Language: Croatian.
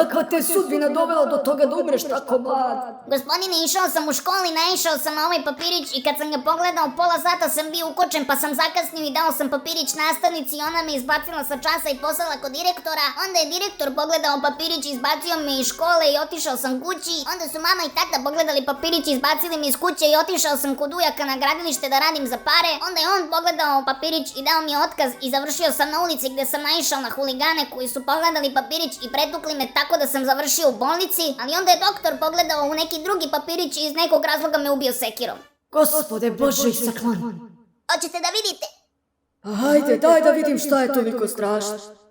kakva te sudbina dovela do toga da umreš tako mlad? Gospodine, išao sam u školi, naišao sam na ovaj papirić i kad sam ga pogledao, pola sata sam bio ukočen pa sam zakasnio i dao sam papirić nastavnici i ona me izbacila sa časa i poslala kod direktora. Onda je direktor pogledao papirić, izbacio me iz škole i otišao sam kući. Onda su mama i tata pogledali papirić, izbacili me iz kuće i otišao sam kod ujaka na gradilište da radim za pare. Onda je on pogledao papirić i dao mi otkaz i završio sam na ulici gde sam naišao na huligane koji su pogledali papirić i pretukli me tako da sam završio u bolnici, ali onda je doktor pogledao u neki drugi papirić i iz nekog razloga me ubio sekirom. Gospode Bože i saklan. Hoćete da vidite? Hajde, daj da vidim šta je toliko strašno.